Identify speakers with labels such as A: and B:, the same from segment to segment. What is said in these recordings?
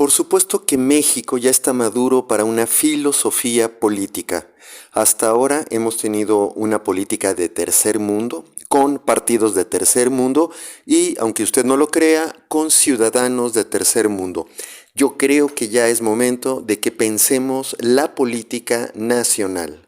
A: Por supuesto que México ya está maduro para una filosofía política. Hasta ahora hemos tenido una política de tercer mundo, con partidos de tercer mundo y, aunque usted no lo crea, con ciudadanos de tercer mundo. Yo creo que ya es momento de que pensemos la política nacional.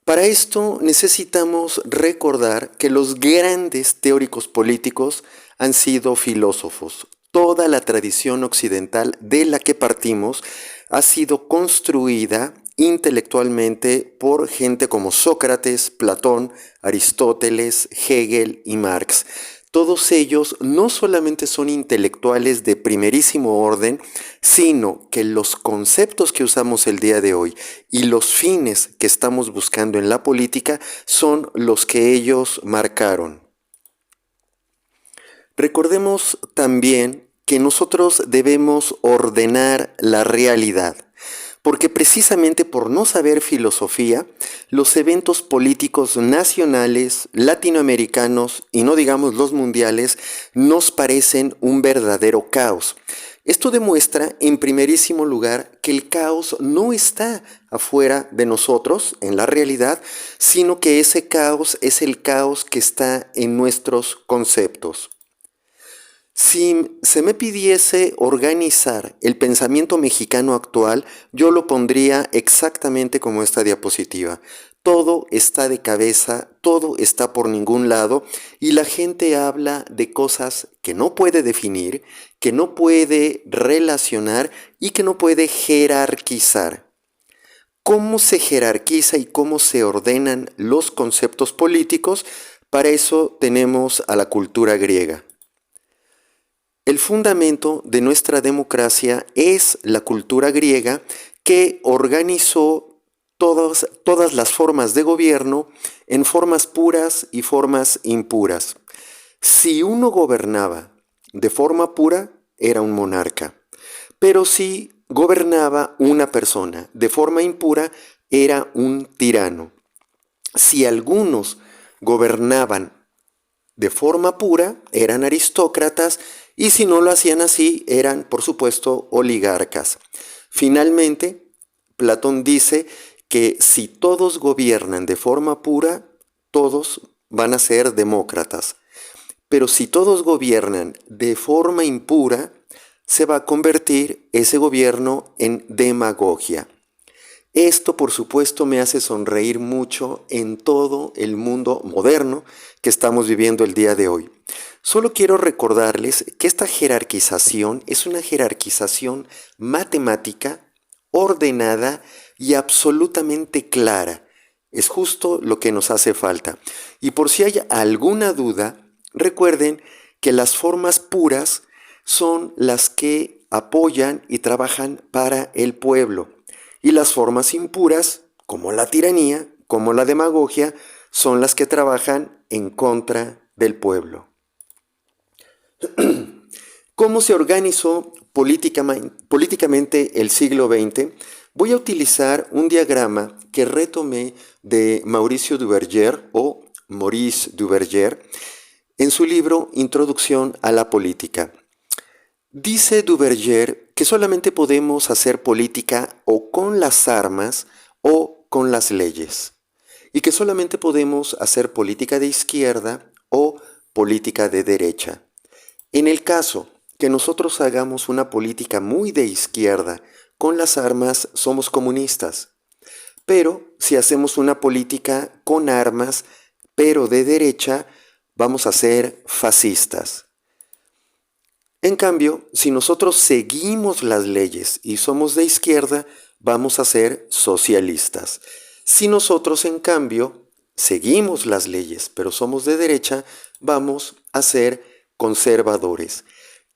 A: Para esto necesitamos recordar que los grandes teóricos políticos han sido filósofos. Toda la tradición occidental de la que partimos ha sido construida intelectualmente por gente como Sócrates, Platón, Aristóteles, Hegel y Marx. Todos ellos no solamente son intelectuales de primerísimo orden, sino que los conceptos que usamos el día de hoy y los fines que estamos buscando en la política son los que ellos marcaron. Recordemos también que nosotros debemos ordenar la realidad, porque precisamente por no saber filosofía, los eventos políticos nacionales, latinoamericanos y no digamos los mundiales, nos parecen un verdadero caos. Esto demuestra, en primerísimo lugar, que el caos no está afuera de nosotros, en la realidad, sino que ese caos es el caos que está en nuestros conceptos. Si se me pidiese organizar el pensamiento mexicano actual, yo lo pondría exactamente como esta diapositiva. Todo está de cabeza, todo está por ningún lado y la gente habla de cosas que no puede definir, que no puede relacionar y que no puede jerarquizar. ¿Cómo se jerarquiza y cómo se ordenan los conceptos políticos? Para eso tenemos a la cultura griega. El fundamento de nuestra democracia es la cultura griega que organizó todas las formas de gobierno en formas puras y formas impuras. Si uno gobernaba de forma pura, era un monarca, pero si gobernaba una persona de forma impura, era un tirano. Si algunos gobernaban de forma pura, eran aristócratas, y si no lo hacían así, eran, por supuesto, oligarcas. Finalmente, Platón dice que si todos gobiernan de forma pura, todos van a ser demócratas. Pero si todos gobiernan de forma impura, se va a convertir ese gobierno en demagogia. Esto, por supuesto, me hace sonreír mucho en todo el mundo moderno que estamos viviendo el día de hoy. Solo quiero recordarles que esta jerarquización es una jerarquización matemática, ordenada y absolutamente clara. Es justo lo que nos hace falta. Y por si hay alguna duda, recuerden que las formas puras son las que apoyan y trabajan para el pueblo. Y las formas impuras, como la tiranía, como la demagogia, son las que trabajan en contra del pueblo. ¿Cómo se organizó políticamente el siglo XX? Voy a utilizar un diagrama que retomé de Maurice Duverger o Maurice Duverger en su libro Introducción a la Política. Dice Duverger que solamente podemos hacer política o con las armas o con las leyes, y que solamente podemos hacer política de izquierda o política de derecha. En el caso que nosotros hagamos una política muy de izquierda, con las armas somos comunistas, pero si hacemos una política con armas, pero de derecha, vamos a ser fascistas. En cambio, si nosotros seguimos las leyes y somos de izquierda, vamos a ser socialistas. Si nosotros, en cambio, seguimos las leyes, pero somos de derecha, vamos a ser conservadores.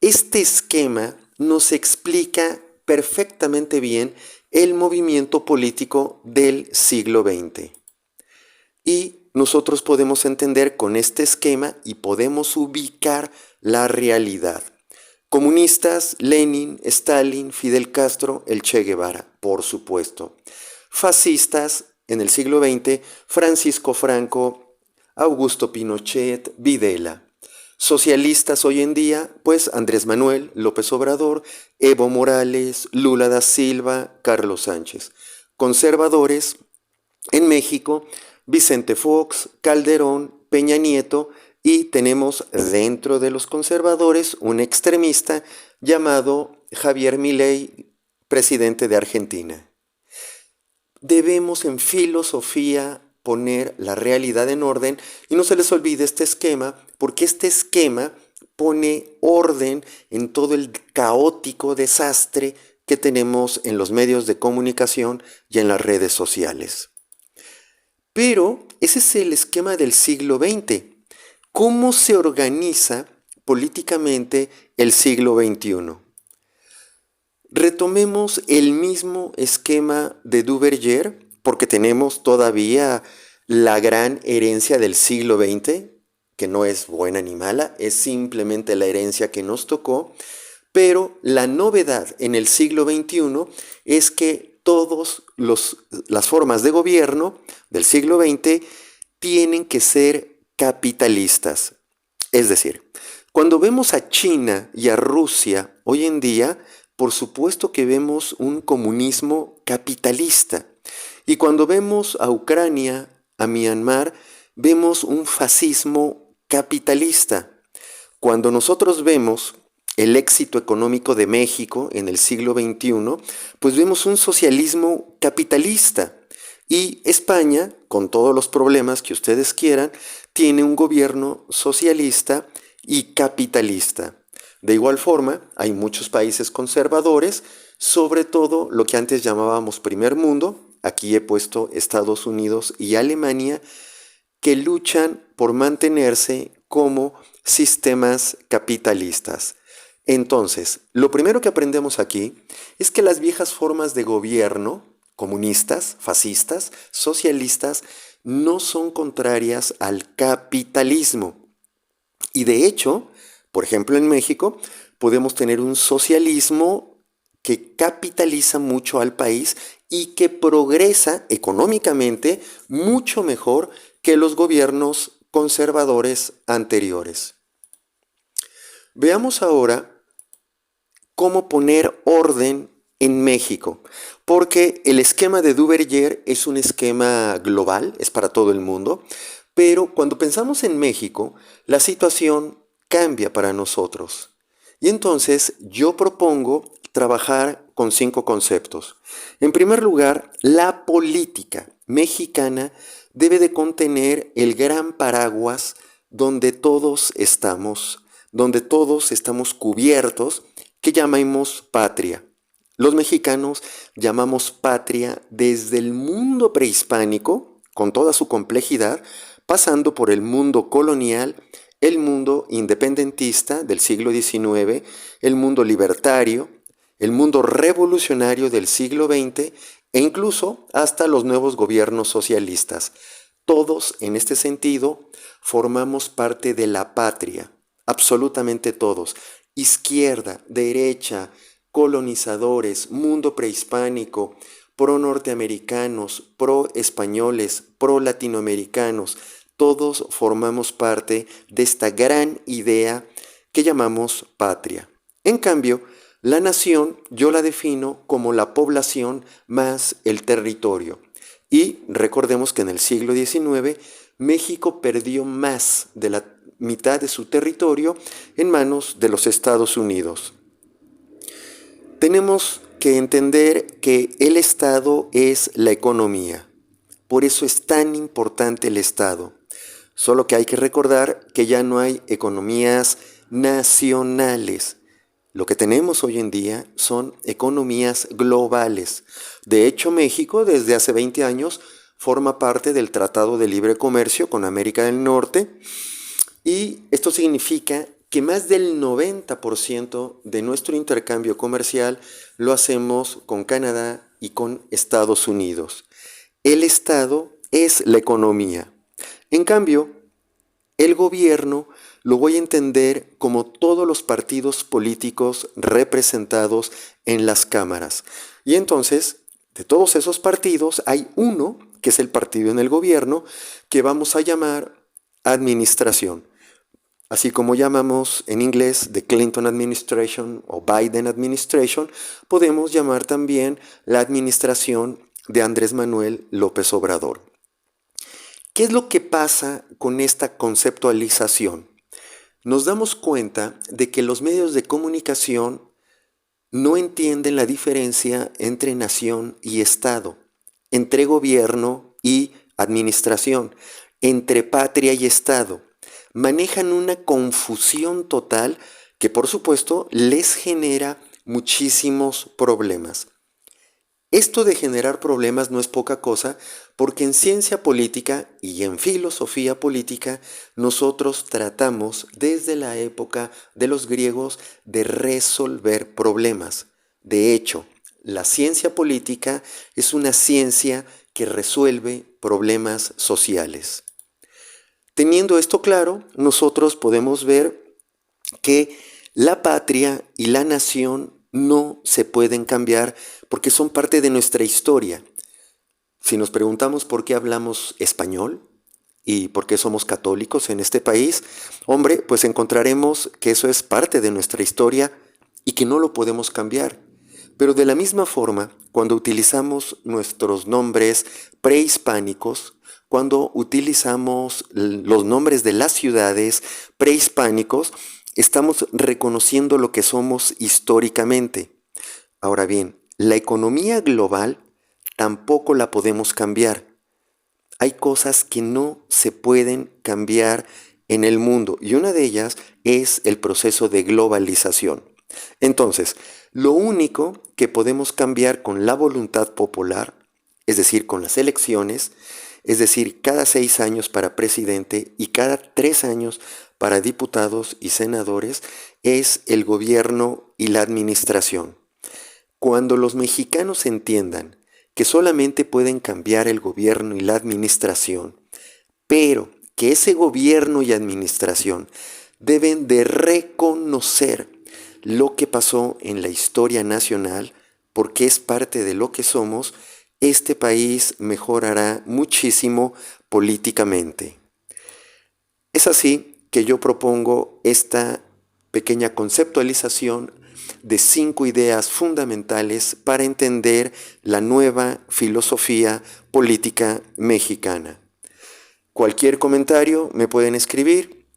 A: Este esquema nos explica perfectamente bien el movimiento político del siglo XX. Y nosotros podemos entender con este esquema y podemos ubicar la realidad. Comunistas, Lenin, Stalin, Fidel Castro, el Che Guevara, por supuesto. Fascistas, en el siglo XX, Francisco Franco, Augusto Pinochet, Videla. Socialistas hoy en día, pues Andrés Manuel, López Obrador, Evo Morales, Lula da Silva, Carlos Sánchez. Conservadores, en México, Vicente Fox, Calderón, Peña Nieto y tenemos dentro de los conservadores un extremista llamado Javier Milei, presidente de Argentina. Debemos en filosofía poner la realidad en orden y no se les olvide este esquema, porque este esquema pone orden en todo el caótico desastre que tenemos en los medios de comunicación y en las redes sociales. Pero ese es el esquema del siglo XX. ¿Cómo se organiza políticamente el siglo XXI? Retomemos el mismo esquema de Duverger, porque tenemos todavía la gran herencia del siglo XX, que no es buena ni mala, es simplemente la herencia que nos tocó, pero la novedad en el siglo XXI es que todas las formas de gobierno del siglo XX tienen que ser capitalistas. Es decir, cuando vemos a China y a Rusia hoy en día, por supuesto que vemos un comunismo capitalista. Y cuando vemos a Ucrania, a Myanmar, vemos un fascismo capitalista. Cuando nosotros vemos el éxito económico de México en el siglo XXI, pues vemos un socialismo capitalista. Y España, con todos los problemas que ustedes quieran, tiene un gobierno socialista y capitalista. De igual forma, hay muchos países conservadores, sobre todo lo que antes llamábamos primer mundo, aquí he puesto Estados Unidos y Alemania, que luchan por mantenerse como sistemas capitalistas. Entonces, lo primero que aprendemos aquí es que las viejas formas de gobierno, comunistas, fascistas, socialistas, no son contrarias al capitalismo. Y de hecho, por ejemplo, en México podemos tener un socialismo que capitaliza mucho al país y que progresa económicamente mucho mejor que los gobiernos conservadores anteriores. Veamos ahora cómo poner orden en México, porque el esquema de Duverger es un esquema global, es para todo el mundo, pero cuando pensamos en México, la situación cambia para nosotros. Y entonces yo propongo trabajar con 5 conceptos. En primer lugar, la política mexicana debe de contener el gran paraguas donde todos estamos cubiertos, que llamamos patria. Los mexicanos llamamos patria desde el mundo prehispánico, con toda su complejidad, pasando por el mundo colonial, el mundo independentista del siglo XIX, el mundo libertario, el mundo revolucionario del siglo XX e incluso hasta los nuevos gobiernos socialistas. Todos, en este sentido, formamos parte de la patria, absolutamente todos. Izquierda, derecha, colonizadores, mundo prehispánico, pro-norteamericanos, pro-españoles, pro-latinoamericanos, todos formamos parte de esta gran idea que llamamos patria. En cambio, la nación yo la defino como la población más el territorio. Y recordemos que en el siglo XIX México perdió más de la mitad de su territorio en manos de los Estados Unidos. Tenemos que entender que el Estado es la economía. Por eso es tan importante el Estado. Solo que hay que recordar que ya no hay economías nacionales. Lo que tenemos hoy en día son economías globales. De hecho, México desde hace 20 años forma parte del Tratado de Libre Comercio con América del Norte y esto significa que más del 90% de nuestro intercambio comercial lo hacemos con Canadá y con Estados Unidos. El Estado es la economía. En cambio, el gobierno lo voy a entender como todos los partidos políticos representados en las cámaras. Y entonces, de todos esos partidos, hay uno, que es el partido en el gobierno, que vamos a llamar administración. Así como llamamos en inglés the Clinton Administration o Biden Administration, podemos llamar también la administración de Andrés Manuel López Obrador. ¿Qué es lo que pasa con esta conceptualización? Nos damos cuenta de que los medios de comunicación no entienden la diferencia entre nación y Estado, entre gobierno y administración, entre patria y Estado. Manejan una confusión total que por supuesto les genera muchísimos problemas. Esto de generar problemas no es poca cosa porque en ciencia política y en filosofía política nosotros tratamos desde la época de los griegos de resolver problemas. De hecho, la ciencia política es una ciencia que resuelve problemas sociales. Teniendo esto claro, nosotros podemos ver que la patria y la nación no se pueden cambiar porque son parte de nuestra historia. Si nos preguntamos por qué hablamos español y por qué somos católicos en este país, hombre, pues encontraremos que eso es parte de nuestra historia y que no lo podemos cambiar. Pero de la misma forma, cuando utilizamos nuestros nombres prehispánicos, cuando utilizamos los nombres de las ciudades prehispánicos, estamos reconociendo lo que somos históricamente. Ahora bien, la economía global tampoco la podemos cambiar. Hay cosas que no se pueden cambiar en el mundo y una de ellas es el proceso de globalización. Entonces, lo único que podemos cambiar con la voluntad popular, es decir, con las elecciones, es decir, cada 6 años para presidente y cada 3 años para diputados y senadores, es el gobierno y la administración. Cuando los mexicanos entiendan que solamente pueden cambiar el gobierno y la administración, pero que ese gobierno y administración deben de reconocer lo que pasó en la historia nacional, porque es parte de lo que somos, este país mejorará muchísimo políticamente. Es así que yo propongo esta pequeña conceptualización de 5 ideas fundamentales para entender la nueva filosofía política mexicana. Cualquier comentario me pueden escribir.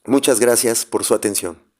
A: Muchas gracias por su atención.